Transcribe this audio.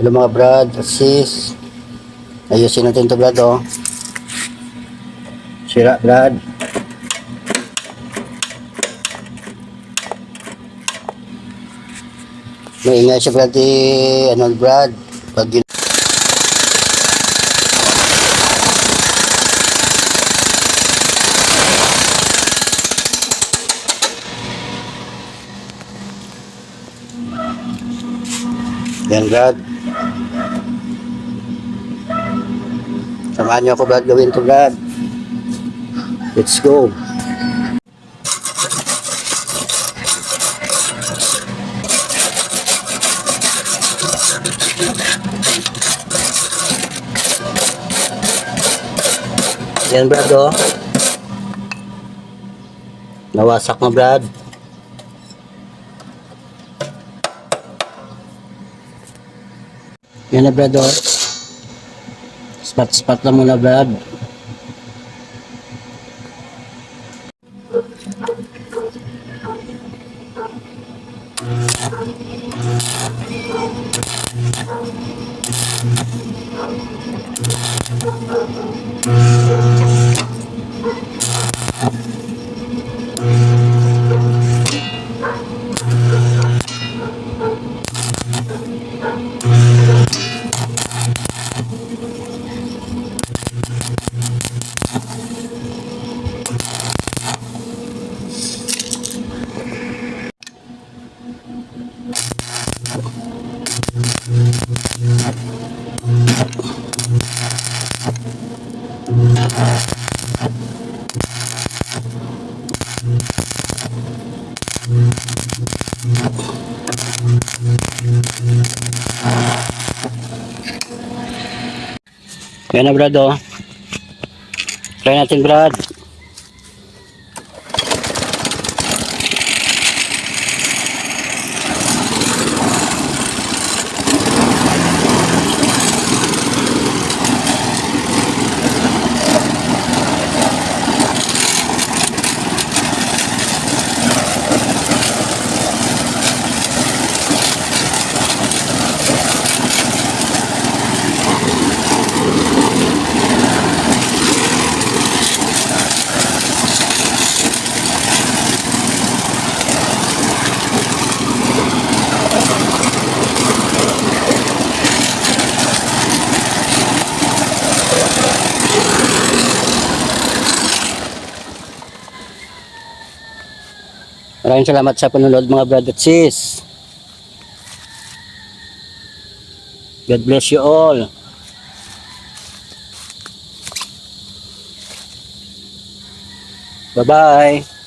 Hello mga brad, sis. Ayusin natin to brad oh. Sira brad. Maingay siya brad ano brad. Pag yan brad. Samahan niyo ako brad gawin to brad. Let's go. Yan brad oh. Nawasak na brad. Yan na brad oh. Spot lang muna brad. Yan na brad oh. Try natin brad. Maraming salamat sa panonood mga brad at sis. God bless you all. Bye bye.